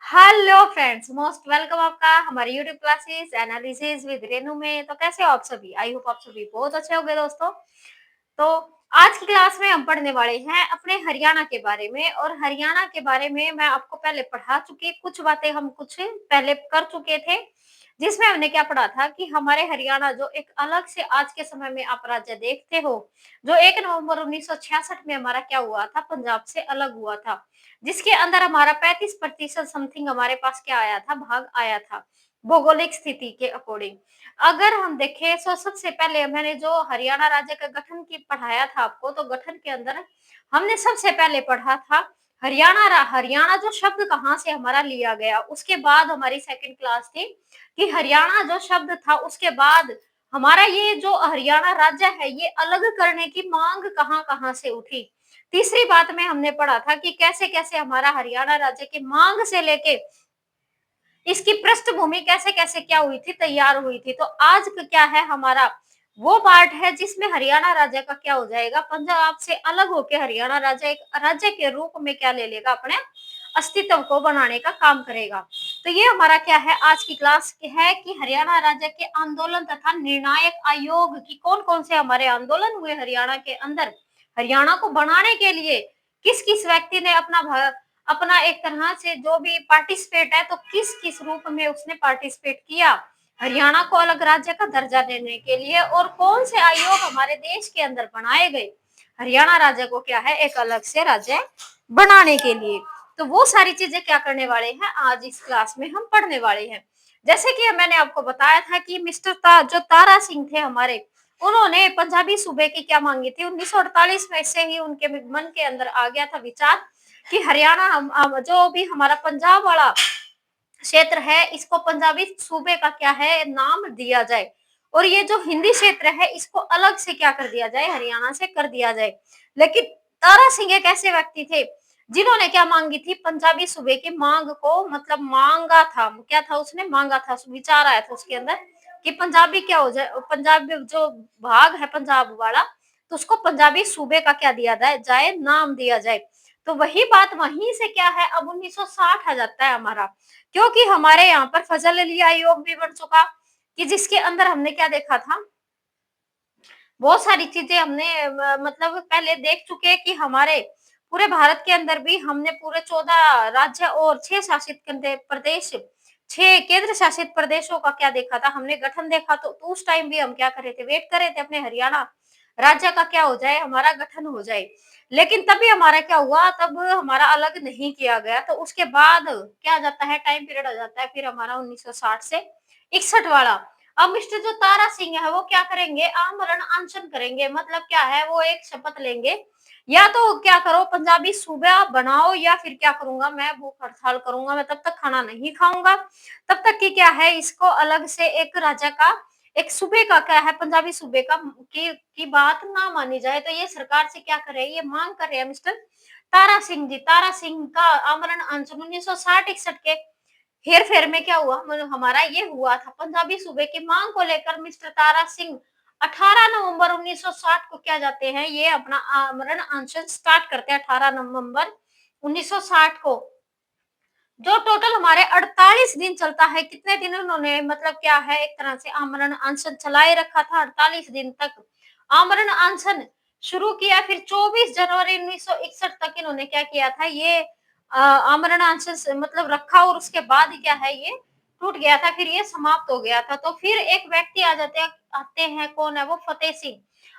Hello friends, most welcome आपका हमारे YouTube classes analysis with Renu में। तो कैसे हो आप सभी? आई होप आप सभी बहुत अच्छे होंगे दोस्तों। तो आज की क्लास में हम पढ़ने वाले हैं अपने हरियाणा के बारे में। और हरियाणा के बारे में मैं आपको पहले पढ़ा चुकी, कुछ बातें हम कुछ पहले कर चुके थे, जिसमें हमने क्या पढ़ा था कि हमारे हरियाणा जो एक अलग से आज के समय में आप राज्य देखते हो, जो 1 नवंबर 1966 में हमारा क्या हुआ था, पंजाब से अलग हुआ था, जिसके अंदर हमारा 35% समथिंग हमारे पास क्या आया था, भाग आया था भौगोलिक स्थिति के अकॉर्डिंग। अगर हम देखें तो सबसे पहले मैंने जो हरियाणा राज्य का गठन की पढ़ाया था आपको, तो गठन के अंदर हमने सबसे पहले पढ़ा था हरियाणा जो शब्द कहाँ से हमारा लिया गया। उसके बाद हमारी सेकंड क्लास थी कि हरियाणा जो शब्द था उसके बाद हमारा ये जो हरियाणा राज्य है ये अलग करने की मांग कहाँ-कहाँ से उठी। तीसरी बात में हमने पढ़ा था कि कैसे-कैसे हमारा हरियाणा राज्य की मांग से लेके इसकी पृष्ठभूमि कैसे-कैसे क्या हुई थी, तैयार हुई थी। तो आज का क्या है हमारा वो पार्ट है जिसमें हरियाणा राज्य का क्या हो जाएगा, पंजाब से अलग होके हरियाणा राज्य एक राज्य के रूप में क्या ले लेगा, अपने अस्तित्व को बनाने का काम करेगा। तो ये हमारा क्या है आज की क्लास है कि हरियाणा राज्य के आंदोलन तथा निर्णायक आयोग की कौन-कौन से हमारे आंदोलन हुए हरियाणा के अंदर। हरियाणा को बनाने के लिए किस-किस व्यक्ति ने अपना एक तरह से जो भी पार्टिसिपेट है, तो किस-किस रूप में उसने पार्टिसिपेट किया हरियाणा को अलग राज्य का दर्जा देने के लिए, और कौन से आयोग हमारे देश के अंदर बनाए गए हरियाणा राज्य को क्या है एक अलग से राज्य बनाने के लिए। तो वो सारी चीजें क्या करने वाले हैं आज इस क्लास में हम पढ़ने वाले हैं। जैसे कि मैंने आपको बताया था कि जो तारा सिंह थे हमारे, उन्होंने पंजाबी सूबे की क्या मांगी थी 1948 में। से ही उनके मन के अंदर आ गया था विचार कि हरियाणा जो भी हमारा पंजाब वाला क्षेत्र है इसको पंजाबी सूबे का क्या है नाम दिया जाए, और ये जो हिंदी क्षेत्र है इसको अलग से क्या कर दिया जाए, हरियाणा से कर दिया जाए। लेकिन तारा सिंह एक ऐसे व्यक्ति थे जिन्होंने क्या मांगी थी, पंजाबी सूबे की मांग को मतलब मांगा था, क्या था उसने मांगा था, विचार आया था उसके अंदर कि पंजाबी क्या हो जाए, पंजाबी जो भाग है पंजाब वाला, तो उसको पंजाबी सूबे का क्या दिया जाए नाम दिया जाए। तो वही बात वहीं से क्या है अब 1960 आ जाता है हमारा, क्योंकि हमारे यहाँ पर फजल अली आयोग भी बन चुका, कि जिसके अंदर हमने क्या देखा था, बहुत सारी चीजें हमने मतलब पहले देख चुके हैं कि हमारे पूरे भारत के अंदर भी हमने पूरे 14 राज्य और 6 शासित प्रदेश, 6 केंद्र शासित प्रदेशों का क्या देखा था, हमने गठन देखा। तो उस टाइम भी हम क्या कर रहे थे, वेट कर रहे थे अपने हरियाणा राज्य का क्या हो जाए, हमारा गठन हो जाए। लेकिन तभी हमारा क्या हुआ, तब हमारा अलग नहीं किया गया। तो उसके बाद क्या आ जाता है, टाइम पीरियड आ जाता है फिर हमारा 1960 से 61 वाला। अब मिस्टर जो तारा सिंह है वो क्या करेंगे, आमरण अनशन करेंगे। मतलब क्या है, वो एक शपथ लेंगे, या तो क्या करो पंजाबी सूबा बनाओ, या फिर क्या करूंगा मैं भूख हड़ताल करूंगा, मैं तब तक खाना नहीं खाऊंगा, तब तक कि क्या है इसको अलग से एक राज्य का, एक सूबे का क्या है पंजाबी सूबे का की बात ना मानी जाए। तो ये सरकार से क्या कर रहे हैं, ये मांग कर रहे हैं मिस्टर तारा सिंह जी। तारा सिंह का आमरण अनशन 1960-61 के हेर फेर में क्या हुआ, हमारा ये हुआ था पंजाबी सूबे की मांग को लेकर मिस्टर तारा सिंह 18 नवंबर 1960 को क्या जाते हैं, ये अपना आमरण अनशन स्टार्ट करते हैं 18 नवंबर 1960 को, जो टोटल हमारे 48 दिन चलता है। कितने दिन उन्होंने मतलब क्या है एक तरह से आमरण अनशन चलाए रखा था, 48 दिन तक आमरण अनशन शुरू किया। फिर 24 जनवरी 1961 तक इन्होंने क्या किया था, ये आमरण अनशन मतलब रखा, और उसके बाद क्या है ये टूट गया था, फिर ये समाप्त हो गया था। तो फिर एक व्यक्ति आते हैं, कौन है वो, फतेह सिंह।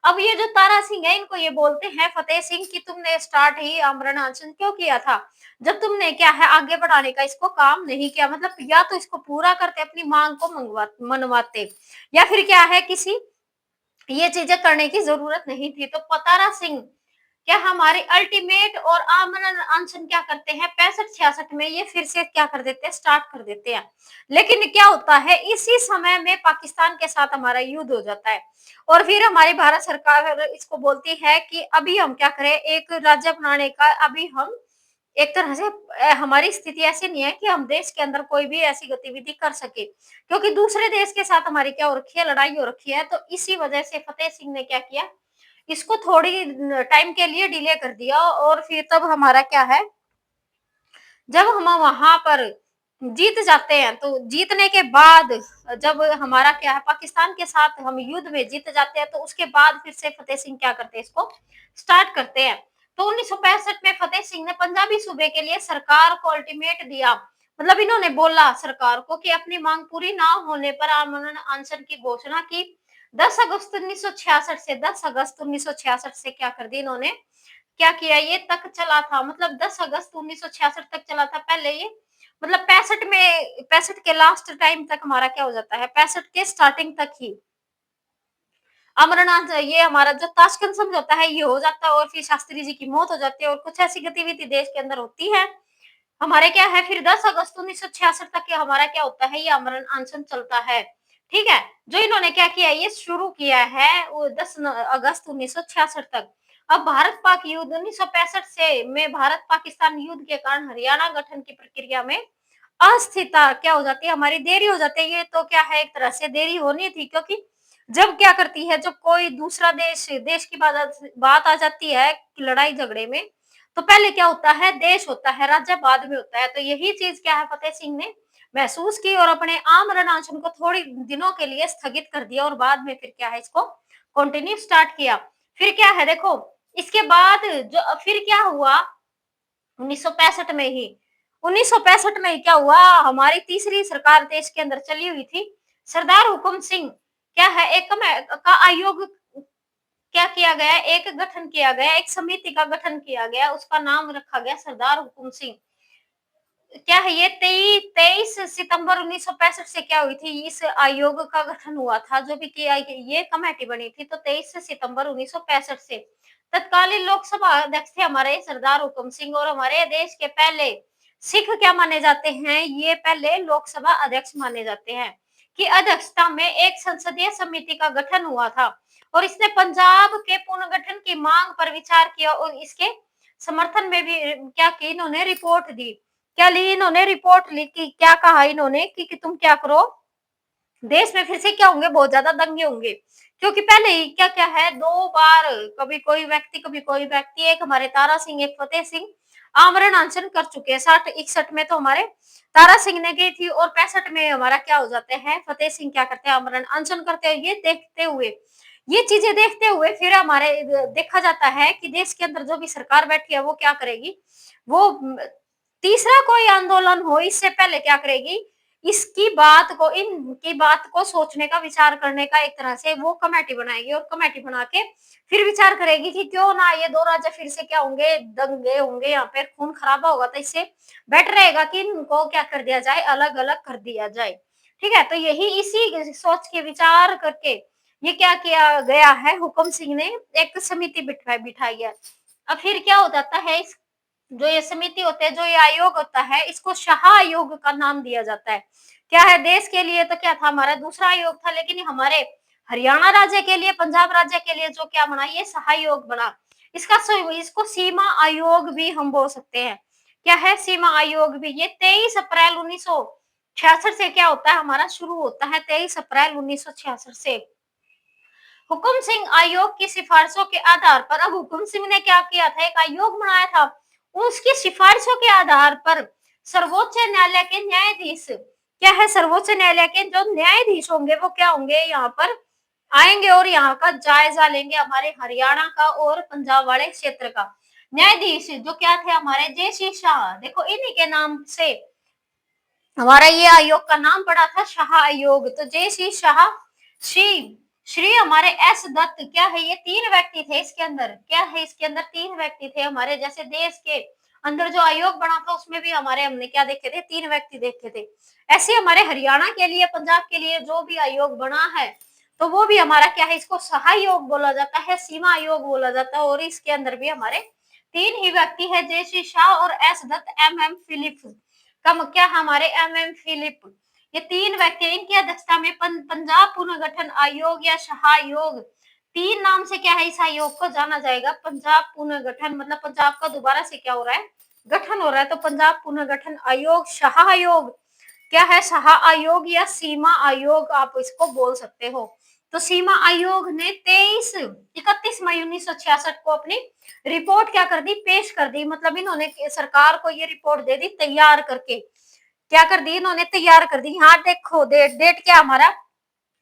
अब ये जो तारा सिंह है इनको ये बोलते हैं फतेह सिंह कि तुमने स्टार्ट ही आमरण अनशन क्यों किया था, जब तुमने क्या है आगे बढ़ाने का इसको काम नहीं किया। मतलब या तो इसको पूरा करते, अपनी मांग को मनवाते, या फिर क्या है किसी ये चीजें करने की जरूरत नहीं थी। तो तारा सिंह क्या हमारे अल्टीमेट और आमरण अनशन क्या करते हैं 65-66 में, ये फिर से क्या कर देते हैं, स्टार्ट कर देते हैं। लेकिन क्या होता है, इसी समय में पाकिस्तान के साथ हमारा युद्ध हो जाता है, और फिर हमारी भारत सरकार इसको बोलती है कि अभी हम क्या करें, एक राज्य बनाने का अभी हम एक तरह से हमारी स्थिति ऐसी नहीं है कि हम देश के अंदर कोई भी ऐसी गतिविधि कर सके, क्योंकि दूसरे देश के साथ हमारी क्या हो रखी है, लड़ाई हो रखी है। तो इसी वजह से फतेह सिंह ने क्या किया, इसको थोड़ी टाइम के लिए डिले कर दिया, और फिर तब हमारा क्या है, जब हम वहां पर जीत जाते हैं, तो जीतने के बाद जब हमारा क्या है पाकिस्तान के साथ हम युद्ध में जीत जाते हैं, तो उसके बाद फिर से फतेह सिंह क्या करते हैं, इसको स्टार्ट करते हैं। तो 1965 में फतेह सिंह ने पंजाबी सूबे के लिए सरकार को अल्टीमेट दिया, मतलब इन्होंने बोला सरकार को कि अपनी मांग पूरी ना होने पर आमरण अनशन की घोषणा की। 10 अगस्त 1966 से 10 अगस्त 1966 से क्या कर दी इन्होंने, क्या किया, ये तक चला था, मतलब 10 अगस्त 1966 तक चला था पहले ये, मतलब 65 के लास्ट टाइम तक हमारा क्या हो जाता है, 65 के स्टार्टिंग तक ही अमरनाथ ये हमारा जो ताशकंद समझौता है ये हो जाता है, और फिर शास्त्री जी की मौत हो जाती है, और कुछ ऐसी गतिविधि देश के अंदर होती है हमारे क्या है, फिर 10 अगस्त 1966 तक ये हमारा क्या होता है, ये अमरण अनशन चलता है। ठीक है, जो इन्होंने क्या किया, ये शुरू किया है वो 10 अगस्त 1966 तक। अब भारत पाक युद्ध 1965 से में भारत पाकिस्तान युद्ध के कारण हरियाणा गठन की प्रक्रिया में अस्थिरता क्या हो जाती है, हमारी देरी हो जाती है। ये तो क्या है, एक तरह से देरी होनी थी, क्योंकि जब क्या करती है, जब कोई दूसरा देश देश की बात आ जाती है कि लड़ाई झगड़े में, तो पहले क्या होता है, देश होता है, राज्य बाद में होता है। तो यही चीज क्या है, फतेह सिंह ने महसूस की और अपने आमरण अनशन को थोड़ी दिनों के लिए स्थगित कर दिया, और बाद में फिर क्या है, इसको कंटिन्यू स्टार्ट किया। फिर क्या है देखो, इसके बाद जो फिर क्या हुआ, 1965 में ही 1965 में क्या हुआ, हमारी तीसरी सरकार देश के अंदर चली हुई थी, सरदार हुकुम सिंह क्या है, एक का आयोग क्या किया गया, एक गठन किया गया, एक समिति का गठन किया गया, उसका नाम रखा गया सरदार हुकुम सिंह। क्या है ये 23 सितंबर 1965 से क्या हुई थी, इस आयोग का गठन हुआ था, जो भी किया ये कमेटी बनी थी, तो 23 सितंबर 1965 से तत्कालीन लोकसभा अध्यक्ष थे हमारे सरदार हुकुम सिंह, और हमारे देश के पहले सिख क्या माने जाते हैं, ये पहले लोकसभा अध्यक्ष माने जाते हैं, की अध्यक्षता में एक संसदीय समिति का गठन हुआ था, और इसने पंजाब के पुनर्गठन की मांग पर विचार किया, और इसके समर्थन में भी क्या की, इन्होंने रिपोर्ट दी। क्या ली इन्होंने, रिपोर्ट लिखी, क्या कहा इन्होंने कि तुम क्या करो, देश में फिर से क्या होंगे, बहुत ज्यादा दंगे होंगे, क्योंकि पहले ही क्या क्या है, 2 बार कभी कोई व्यक्ति कभी कोई व्यक्ति, एक हमारे तारा सिंह एक फतेह सिंह आमरण अनशन कर चुके हैं। 60-61 में तो हमारे तारा सिंह ने की थी, और 65 में हमारा क्या हो जाते हैं, फतेह सिंह क्या करते हैं, आमरण अनशन करते हैं। ये चीजें देखते हुए फिर हमारे देखा जाता है कि देश के अंदर जो भी सरकार बैठी है वो क्या करेगी, वो तीसरा कोई आंदोलन हो इससे पहले क्या करेगी, इनकी बात को सोचने का विचार करने का एक तरह से वो कमेटी बनाएगी, और कमेटी बना के फिर विचार करेगी कि क्यों ना ये 2 राज्य फिर से क्या होंगे, दंगे होंगे, यहाँ पे खून खराबा होगा, तो इससे बेटर रहेगा कि इनको क्या कर दिया जाए, अलग अलग कर दिया जाए। ठीक है, तो यही इसी सोच के विचार करके ये क्या किया गया है, हुकुम सिंह ने एक समिति बिठाई है। अब फिर क्या हो जाता है, जो ये समिति होते हैं, जो ये आयोग होता है, इसको शाह आयोग का नाम दिया जाता है। क्या है, देश के लिए तो क्या था, हमारा दूसरा आयोग था, लेकिन हमारे हरियाणा राज्य के लिए, पंजाब राज्य के लिए जो क्या बना, ये शाह आयोग बना। इसको सीमा आयोग भी हम बोल सकते हैं। क्या है, सीमा आयोग भी। ये 23 अप्रैल 1966 से क्या होता है, हमारा शुरू होता है 23 अप्रैल 1966 से हुकुम सिंह आयोग की सिफारिशों के आधार पर। अब हुकुम सिंह ने क्या किया था, एक आयोग बनाया था, उसकी सिफारिशों के आधार पर सर्वोच्च न्यायालय के न्यायाधीश, क्या है, सर्वोच्च न्यायालय के जो न्यायाधीश होंगे वो क्या होंगे, यहाँ पर आएंगे और यहाँ का जायजा लेंगे, हमारे हरियाणा का और पंजाब वाले क्षेत्र का। न्यायाधीश जो क्या थे, हमारे जे.सी. शाह, देखो इन्हीं के नाम से हमारा ये आयोग का नाम पड़ा था, शाह आयोग। तो जे.सी. शाह, श्री श्री हमारे एस दत्त, क्या है, ये 3 व्यक्ति थे इसके अंदर, क्या है, इसके अंदर 3 व्यक्ति थे हमारे। जैसे देश के अंदर जो आयोग बना था उसमें भी हमारे हमने क्या देखे थे, 3 व्यक्ति देखे थे। ऐसे हमारे हरियाणा के लिए, पंजाब के लिए जो भी आयोग बना है, तो वो भी हमारा क्या है, इसको शाह आयोग बोला जाता है, सीमा आयोग बोला जाता है, और इसके अंदर भी हमारे 3 ही व्यक्ति है, जे.सी. शाह और एस दत्त, एम.एम. फिलिप कम, क्या हमारे एम.एम. फिलिप, ये 3 व्यक्ति, इनकी अध्यक्षता में पंजाब पुनर्गठन आयोग या शाह आयोग, 3 नाम से क्या है, इस आयोग को जाना जाएगा। पंजाब पुनर्गठन मतलब पंजाब का दोबारा से क्या हो रहा है, गठन हो रहा है, तो पंजाब पुनर्गठन आयोग, शाह आयोग, क्या है, शाह आयोग या सीमा आयोग आप इसको बोल सकते हो। तो सीमा आयोग ने 31 मई 1966 को अपनी रिपोर्ट क्या कर दी, पेश कर दी, मतलब इन्होंने सरकार को ये रिपोर्ट दे दी तैयार करके। क्या कर दी इन्होंने, तैयार कर दी। यहाँ देखो डेट, डेट क्या हमारा,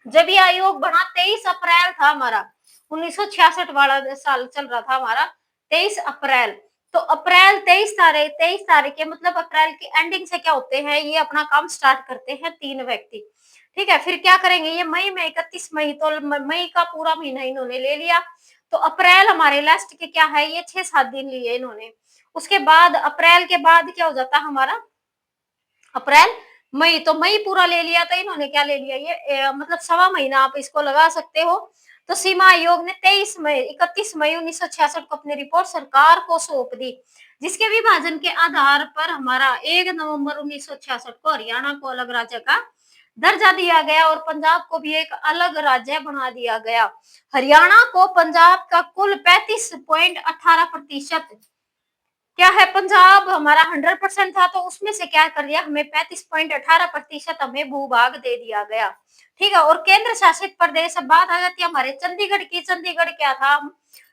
जब ये आयोग बना 23 अप्रैल था हमारा, 1966 वाला साल चल रहा था हमारा, 23 अप्रैल। तो अप्रैल 23 तारीख, 23 तारीख के मतलब अप्रैल की एंडिंग से क्या होते हैं, ये अपना काम स्टार्ट करते हैं 3 व्यक्ति। ठीक है, फिर क्या करेंगे ये मई में, 31 मई, तो मई का पूरा महीना इन्होंने ले लिया। तो अप्रैल हमारे लास्ट के क्या है, ये 6-7 दिन लिए इन्होंने। उसके बाद अप्रैल के बाद क्या हो जाता हमारा, अप्रैल, मई, तो मई पूरा ले लिया। तो इन्होंने क्या ले लिया, ये मतलब सवा महीना आप इसको लगा सकते हो। तो सीमा आयोग ने 31 मई 1966 को अपनी रिपोर्ट सरकार को सौंप दी, जिसके विभाजन के आधार पर हमारा 1 नवंबर 1966 को हरियाणा को अलग राज्य का दर्जा दिया गया और पंजाब को भी एक अलग राज्य बना दिया गया। हरियाणा को पंजाब का कुल 35.18% क्या है, पंजाब हमारा 100% था, तो उसमें से क्या कर दिया, हमें 35.18% हमें भूभाग दे दिया गया। ठीक है, और केंद्र शासित प्रदेश, अब बात आ जाती है हमारे चंडीगढ़ की। चंडीगढ़ क्या था,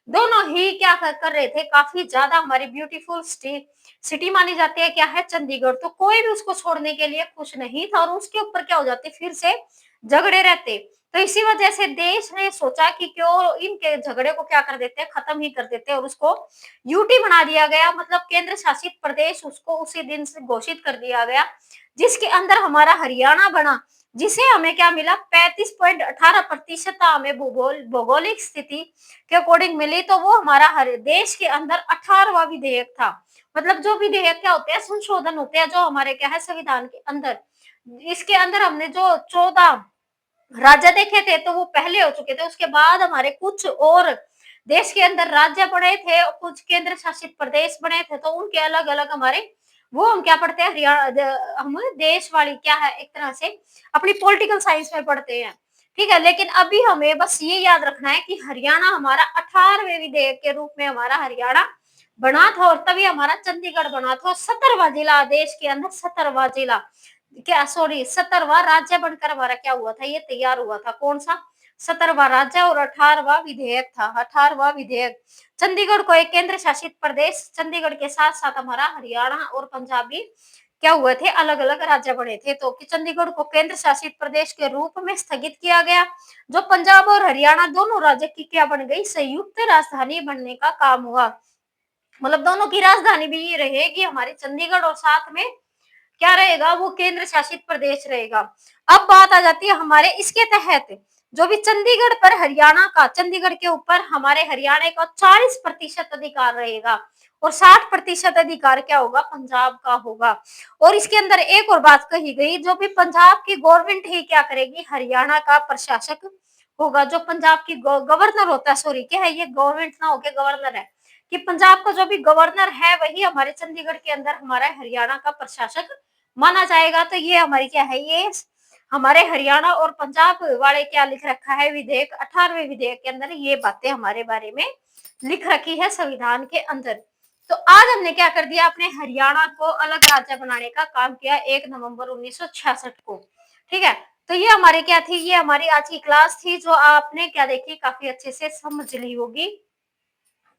दोनों ही क्या कर रहे थे, काफी ज्यादा हमारी ब्यूटीफुल सिटी मानी जाती है क्या है, चंडीगढ़। तो कोई भी उसको छोड़ने के लिए खुश नहीं था, और उसके ऊपर क्या हो जाते, फिर से झगड़े रहते। तो इसी वजह से देश ने सोचा कि क्यों इनके झगड़े को क्या कर देते हैं, खत्म ही कर देते हैं, और उसको यूटी बना दिया गया, मतलब केंद्र शासित प्रदेश उसको उसी दिन से घोषित कर दिया गया, जिसके अंदर हमारा हरियाणा बना, जिसे हमें क्या मिला, 35.18% हमें भौगोलिक स्थिति के अकॉर्डिंग मिली। तो वो हमारा हर देश के अंदर 18वां विधेयक था। मतलब जो विधेयक क्या होते हैं, संशोधन होते हैं जो हमारे क्या है संविधान के अंदर। इसके अंदर हमने जो 14 राज्य देखे थे, तो वो पहले हो चुके थे। उसके बाद हमारे कुछ और देश के अंदर राज्य बने थे और कुछ केंद्र शासित प्रदेश बने थे, तो उनके अलग अलग हमारे वो हम क्या पढ़ते हैं, हरियाणा, हम देश वाली क्या है एक तरह से अपनी पॉलिटिकल साइंस में पढ़ते हैं। ठीक है, लेकिन अभी हमें बस ये याद रखना है कि हरियाणा हमारा 18वें विधेयक के रूप में हमारा हरियाणा बना था, और तभी हमारा चंडीगढ़ बना था। 17वां जिला देश के अंदर, 17वां जिला क्या, सॉरी 17वां राज्य बनकर हमारा क्या हुआ था, ये तैयार हुआ था। कौन सा, 17वां राज्य और 18वां विधेयक था, 18वां विधेयक। चंडीगढ़ को एक केंद्र शासित प्रदेश, चंडीगढ़ के साथ साथ हमारा हरियाणा और पंजाब भी क्या हुए थे, अलग अलग राज्य बने थे। तो कि चंडीगढ़ को केंद्र शासित प्रदेश के रूप में स्थगित किया गया, जो पंजाब और हरियाणा दोनों राज्य की क्या बन गई, संयुक्त राजधानी बनने का काम हुआ। मतलब दोनों की राजधानी भी ये रहेगी हमारी चंडीगढ़, और साथ में क्या रहेगा, वो केंद्र शासित प्रदेश रहेगा। अब बात आ जाती है हमारे इसके तहत जो भी चंडीगढ़ पर हरियाणा का, चंडीगढ़ के ऊपर हमारे हरियाणा का 40% अधिकार रहेगा, और 60% अधिकार क्या होगा, पंजाब का होगा। और इसके अंदर एक और बात कही गई, जो भी पंजाब की गवर्नमेंट ही क्या करेगी, हरियाणा का प्रशासक होगा। जो पंजाब की गवर्नर होता है, सॉरी क्या है ये, गवर्नमेंट ना होके गवर्नर है, कि पंजाब का जो भी गवर्नर है वही हमारे चंडीगढ़ के अंदर हमारा हरियाणा का प्रशासक माना जाएगा। तो ये हमारी क्या है, ये हमारे हरियाणा और पंजाब वाले क्या लिख रखा है, विधेयक 18वें विधेयक के अंदर ये बातें हमारे बारे में लिख रखी है संविधान के अंदर। तो आज हमने क्या कर दिया, अपने हरियाणा को अलग राज्य बनाने का काम किया 1 नवंबर 1966 को। ठीक है, तो ये हमारे क्या थी, ये हमारी आज की क्लास थी, जो आपने क्या देखी, काफी अच्छे से समझ ली होगी।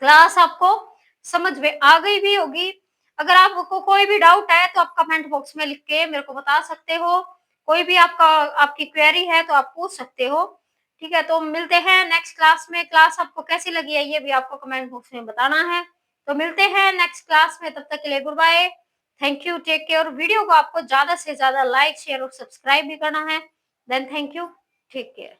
क्लास आपको समझ में आ गई भी होगी। अगर आपको कोई भी डाउट है तो आप कमेंट बॉक्स में लिख के मेरे को बता सकते हो। कोई भी आपकी क्वेरी है तो आप पूछ सकते हो। ठीक है, तो मिलते हैं नेक्स्ट क्लास में। क्लास आपको कैसी लगी है ये भी आपको कमेंट बॉक्स में बताना है। तो मिलते हैं नेक्स्ट क्लास में, तब तक के लिए good bye, thank you, take care. Video को आपको ज्यादा से ज्यादा लाइक, शेयर और सब्सक्राइब भी करना है। Then thank you, take care.